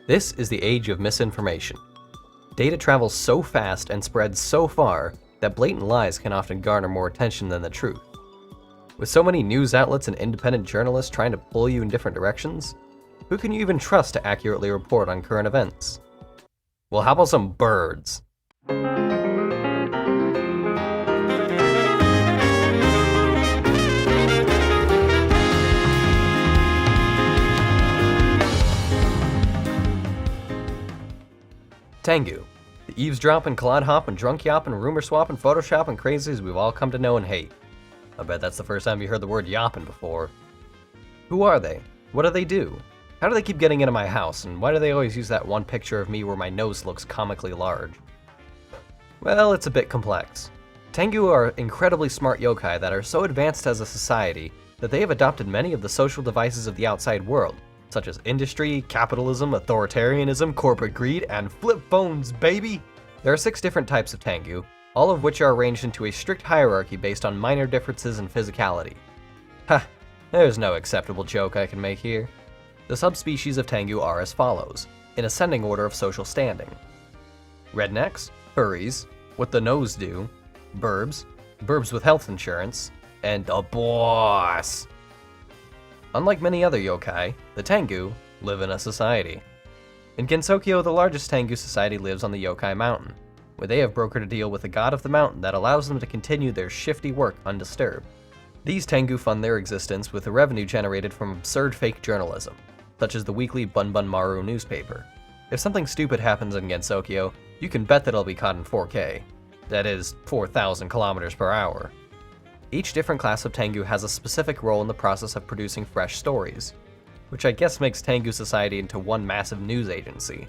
This is the age of misinformation. Data travels so fast and spreads so far that blatant lies can often garner more attention than the truth. With so many news outlets and independent journalists trying to pull you in different directions, who can you even trust to accurately report on current events? Well, how about some birds? Tengu, the eavesdropping, clod hopping, drunk yapping, rumor swapping, photoshopping crazies we've all come to know and hate. I bet that's the first time you heard the word yapping before. Who are they? What do they do? How do they keep getting into my house, and why do they always use that one picture of me where my nose looks comically large? Well, it's a bit complex. Tengu are incredibly smart yokai that are so advanced as a society that they have adopted many of the social devices of the outside world, such as industry, capitalism, authoritarianism, corporate greed, and flip phones, baby! There are 6 different types of Tengu, all of which are arranged into a strict hierarchy based on minor differences in physicality. Ha! There's no acceptable joke I can make here. The subspecies of Tangu are as follows, in ascending order of social standing. Rednecks, furries, what the nose do, burbs, burbs with health insurance, and the boss! Unlike many other yokai, the Tengu live in a society. In Gensokyo, the largest Tengu society lives on the Yokai Mountain, where they have brokered a deal with the god of the mountain that allows them to continue their shifty work undisturbed. These Tengu fund their existence with the revenue generated from absurd fake journalism, such as the weekly Bunbun Maru newspaper. If something stupid happens in Gensokyo, you can bet that it'll be caught in 4K. That is, 4,000 kilometers per hour. Each different class of Tengu has a specific role in the process of producing fresh stories, which I guess makes Tengu society into one massive news agency.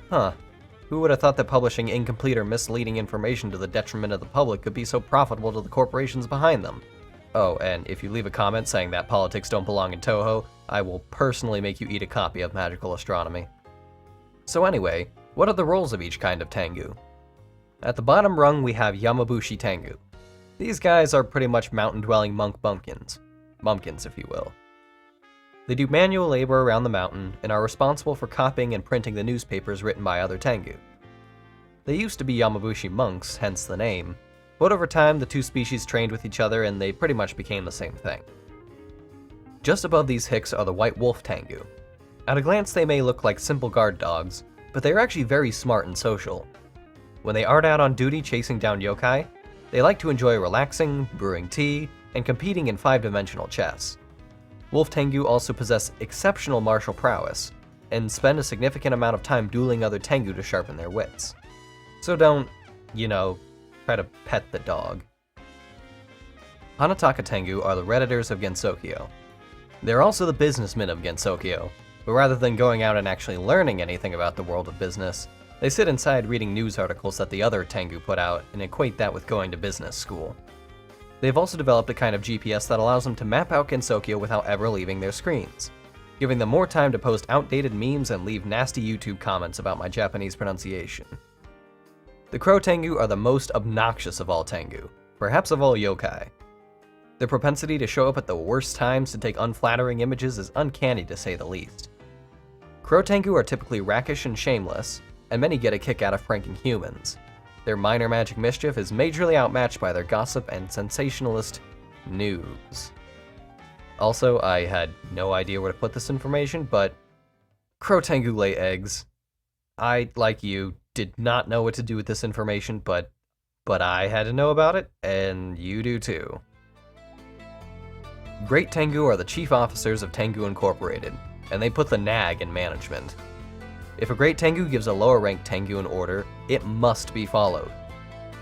Huh. Who would have thought that publishing incomplete or misleading information to the detriment of the public could be so profitable to the corporations behind them? Oh, and if you leave a comment saying that politics don't belong in Toho, I will personally make you eat a copy of Magical Astronomy. So anyway, what are the roles of each kind of Tengu? At the bottom rung we have Yamabushi Tengu. These guys are pretty much mountain-dwelling monk bumpkins. Mumpkins, if you will. They do manual labor around the mountain and are responsible for copying and printing the newspapers written by other Tengu. They used to be Yamabushi monks, hence the name, but over time the two species trained with each other and they pretty much became the same thing. Just above these hicks are the white wolf Tengu. At a glance they may look like simple guard dogs, but they are actually very smart and social. When they aren't out on duty chasing down yokai, they like to enjoy relaxing, brewing tea, and competing in 5-dimensional chess. Wolf Tengu also possess exceptional martial prowess, and spend a significant amount of time dueling other Tengu to sharpen their wits. So don't, try to pet the dog. Hanatakatengu are the redditors of Gensokyo. They're also the businessmen of Gensokyo, but rather than going out and actually learning anything about the world of business, they sit inside reading news articles that the other Tengu put out and equate that with going to business school. They've also developed a kind of GPS that allows them to map out Gensokyo without ever leaving their screens, giving them more time to post outdated memes and leave nasty YouTube comments about my Japanese pronunciation. The Crow Tengu are the most obnoxious of all Tengu, perhaps of all yokai. Their propensity to show up at the worst times to take unflattering images is uncanny to say the least. Crow Tengu are typically rakish and shameless, and many get a kick out of pranking humans. Their minor magic mischief is majorly outmatched by their gossip and sensationalist news. Also, I had no idea where to put this information, but Crow Tengu lay eggs. I, like you, did not know what to do with this information, but I had to know about it, and you do too. Great Tengu are the chief officers of Tengu Incorporated, and they put the nag in management. If a great Tengu gives a lower-ranked Tengu an order, it must be followed.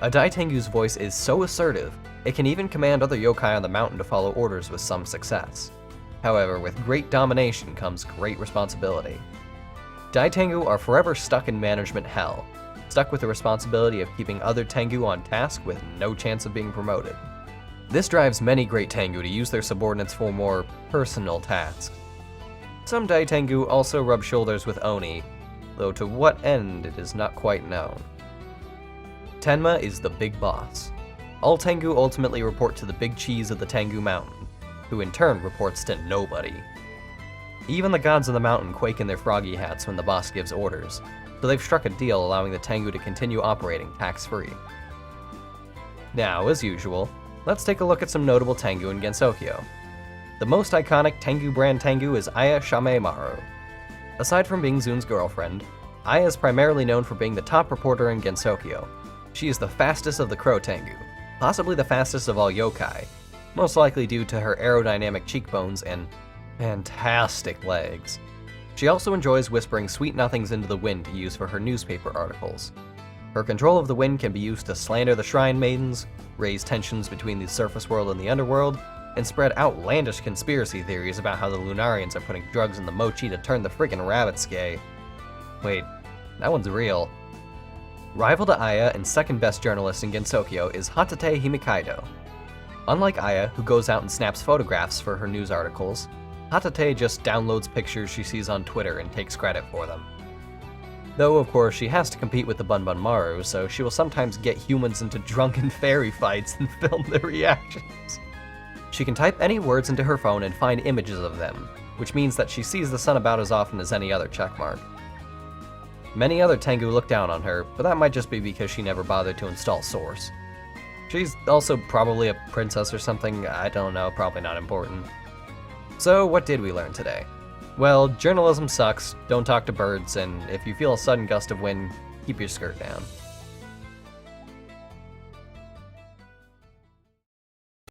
A Dai Tengu's voice is so assertive, it can even command other yokai on the mountain to follow orders with some success. However, with great domination comes great responsibility. Dai Tengu are forever stuck in management hell, stuck with the responsibility of keeping other Tengu on task with no chance of being promoted. This drives many great Tengu to use their subordinates for more personal tasks. Some Dai Tengu also rub shoulders with Oni, though to what end it is not quite known. Tenma is the big boss. All Tengu ultimately report to the big cheese of the Tengu Mountain, who in turn reports to nobody. Even the gods of the mountain quake in their froggy hats when the boss gives orders, so they've struck a deal allowing the Tengu to continue operating tax-free. Now, as usual, let's take a look at some notable Tengu in Gensokyo. The most iconic Tengu brand Tengu is Aya Shamemaru. Aside from being Zun's girlfriend, Aya is primarily known for being the top reporter in Gensokyo. She is the fastest of the Crow Tengu, possibly the fastest of all yokai, most likely due to her aerodynamic cheekbones and fantastic legs. She also enjoys whispering sweet nothings into the wind to use for her newspaper articles. Her control of the wind can be used to slander the Shrine Maidens, raise tensions between the surface world and the underworld, and spread outlandish conspiracy theories about how the Lunarians are putting drugs in the mochi to turn the friggin' rabbits gay. Wait, that one's real. Rival to Aya and second best journalist in Gensokyo is Hatate Himikaido. Unlike Aya, who goes out and snaps photographs for her news articles, Hatate just downloads pictures she sees on Twitter and takes credit for them. Though, of course, she has to compete with the Bunbun Maru, so she will sometimes get humans into drunken fairy fights and film their reactions. She can type any words into her phone and find images of them, which means that she sees the sun about as often as any other checkmark. Many other Tengu look down on her, but that might just be because she never bothered to install Source. She's also probably a princess or something, I don't know, probably not important. So what did we learn today? Well, journalism sucks, don't talk to birds, and if you feel a sudden gust of wind, keep your skirt down.